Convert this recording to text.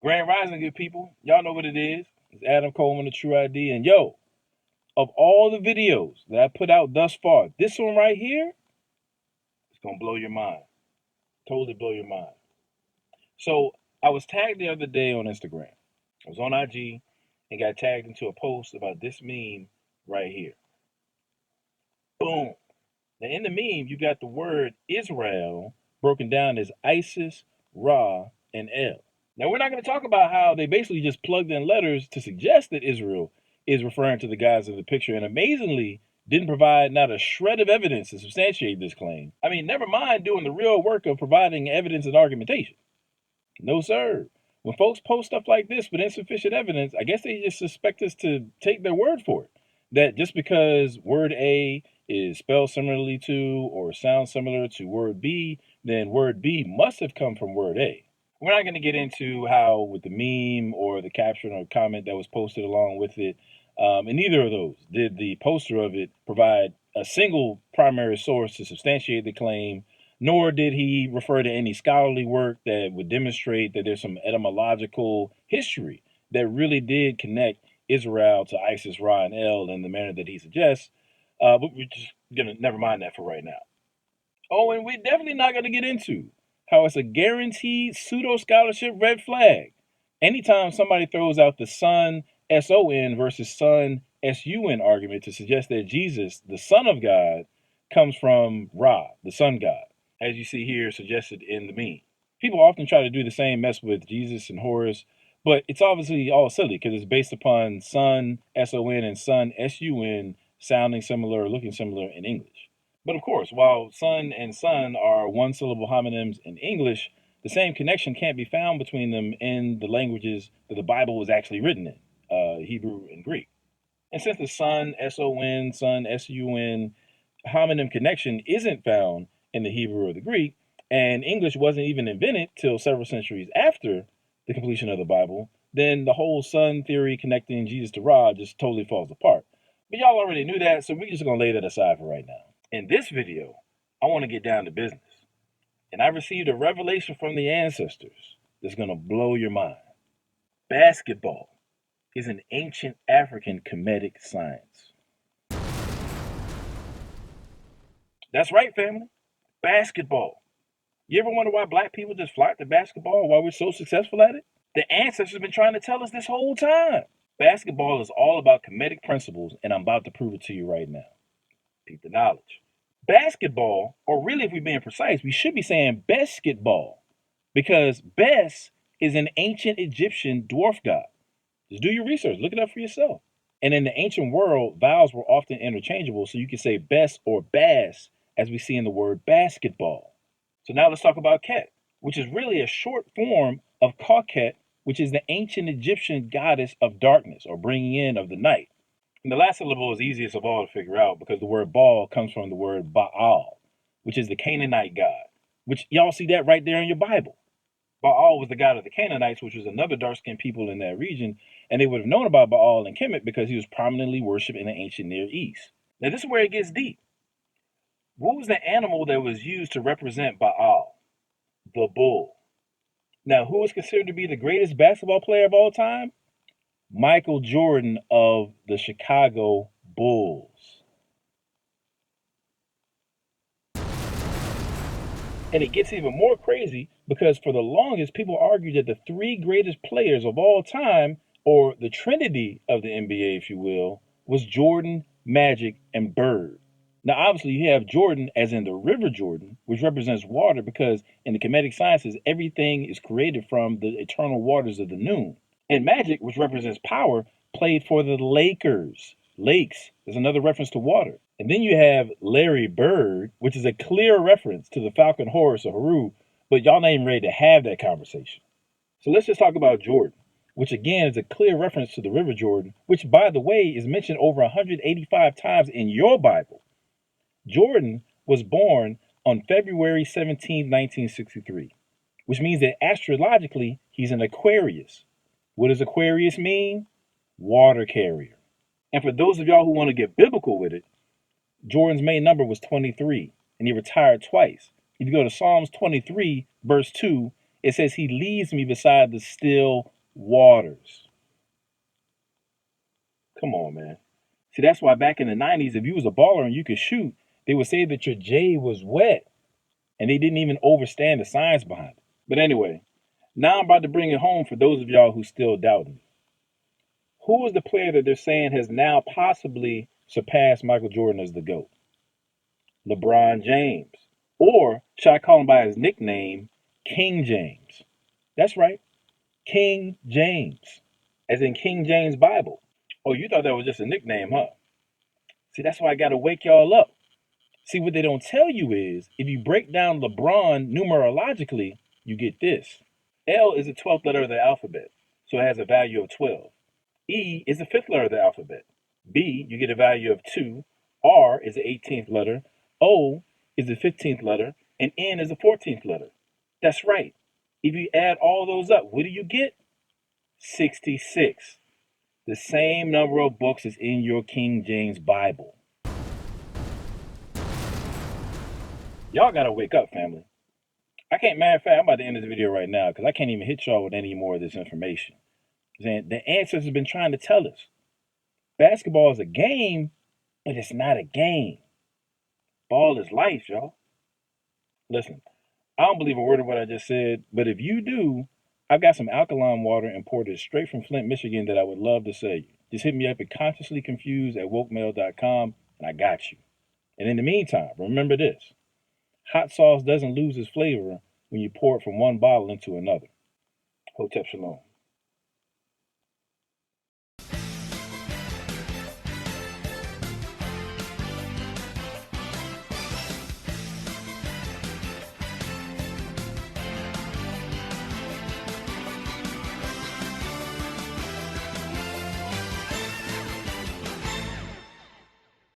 Grand Rising, good people. Y'all know what it is. It's Adam Coleman, the Tru-ID. And yo, of all the videos that I put out thus far, this one right here is going to blow your mind. Totally blow your mind. So I was tagged the other day on Instagram. I was on IG and got tagged into a post about this meme right here. Boom. Now in the meme, you got the word Israel broken down as Isis, Ra, and El. Now, we're not going to talk about how they basically just plugged in letters to suggest that Israel is referring to the guys in the picture, and amazingly didn't provide not a shred of evidence to substantiate this claim. I mean, never mind doing the real work of providing evidence and argumentation. No, sir. When folks post stuff like this with insufficient evidence, I guess they just suspect us to take their word for it. That just because word A is spelled similarly to or sounds similar to word B, then word B must have come from word A. We're not going to get into how with the meme or the caption or comment that was posted along with it, in neither of those did the poster of it provide a single primary source to substantiate the claim, nor did he refer to any scholarly work that would demonstrate that there's some etymological history that really did connect Israel to Isis, Ra, and El in the manner that he suggests. But we're just going to never mind that for right now. Oh, and we're definitely not going to get into how it's a guaranteed pseudo-scholarship red flag anytime somebody throws out the Son, S-O-N, versus Son, S-U-N argument to suggest that Jesus, the Son of God, comes from Ra, the Sun God, as you see here suggested in the meme. People often try to do the same mess with Jesus and Horus, but it's obviously all silly because it's based upon Son, S-O-N, and Son, S-U-N, sounding similar or looking similar in English. But of course, while son and son are one-syllable homonyms in English, the same connection can't be found between them in the languages that the Bible was actually written in, Hebrew and Greek. And since the son, S-O-N, son, S-U-N, homonym connection isn't found in the Hebrew or the Greek, and English wasn't even invented till several centuries after the completion of the Bible, then the whole son theory connecting Jesus to Ra just totally falls apart. But y'all already knew that, so we're just going to lay that aside for right now. In this video, I want to get down to business. And I received a revelation from the ancestors that's going to blow your mind. Basketball is an ancient African Kemetic science. That's right, family. Basketball. You ever wonder why black people just flock to basketball, why we're so successful at it? The ancestors have been trying to tell us this whole time. Basketball is all about Kemetic principles, and I'm about to prove it to you right now. Keep the knowledge. Basketball, or really if we're being precise, we should be saying basketball, because Bes is an ancient Egyptian dwarf god. Just do your research, look it up for yourself. And in the ancient world, vowels were often interchangeable, so you could say Bes or Bas, as we see in the word basketball. So now let's talk about Ket, which is really a short form of Kauket, which is the ancient Egyptian goddess of darkness or bringing in of the night. And the last syllable is easiest of all to figure out because the word Baal comes from the word Baal, which is the Canaanite god, which y'all see that right there in your Bible. Baal was the god of the Canaanites, which was another dark-skinned people in that region, and they would have known about Baal and Kemet because he was prominently worshipped in the ancient Near East. Now this is where it gets deep. What was the animal that was used to represent Baal? The bull. Now, who is considered to be the greatest basketball player of all time? Michael Jordan of the Chicago Bulls. And it gets even more crazy because for the longest, people argued that the three greatest players of all time, or the trinity of the NBA, if you will, was Jordan, Magic, and Bird. Now, obviously, you have Jordan as in the River Jordan, which represents water because in the Kemetic sciences, everything is created from the eternal waters of the noon. And Magic, which represents power, played for the Lakers. Lakes is another reference to water. And then you have Larry Bird, which is a clear reference to the Falcon Horus or Haru, but y'all not even ready to have that conversation. So let's just talk about Jordan, which again is a clear reference to the River Jordan, which by the way is mentioned over 185 times in your Bible. Jordan was born on February 17, 1963, which means that astrologically he's an Aquarius. What does Aquarius mean? Water carrier. And for those of y'all who want to get biblical with it, Jordan's main number was 23, and he retired twice. If you go to Psalms 23, verse 2, it says he leads me beside the still waters. Come on, man. See, that's why back in the 90s, if you was a baller and you could shoot, they would say that your J was wet. And they didn't even understand the science behind it. But anyway, now I'm about to bring it home for those of y'all who still doubt me. Who is the player that they're saying has now possibly surpassed Michael Jordan as the GOAT? LeBron James. Or should I call him by his nickname, King James? That's right, King James, as in King James Bible. Oh, you thought that was just a nickname, huh? See, that's why I got to wake y'all up. See, what they don't tell you is if you break down LeBron numerologically, you get this. L is the 12th letter of the alphabet, so it has a value of 12. E is the 5th letter of the alphabet. B, you get a value of 2. R is the 18th letter. O is the 15th letter. And N is the 14th letter. That's right. If you add all those up, what do you get? 66. The same number of books as in your King James Bible. Y'all gotta wake up, family. Matter of fact, I'm about to end this video right now because I can't even hit y'all with any more of this information. The answers have been trying to tell us. Basketball is a game, but it's not a game. Ball is life, y'all. Listen, I don't believe a word of what I just said, but if you do, I've got some alkaline water imported straight from Flint, Michigan that I would love to sell you. Just hit me up at consciouslyconfused@wokemail.com and I got you. And in the meantime, remember this. Hot sauce doesn't lose its flavor when you pour it from one bottle into another. Hotep Shalom.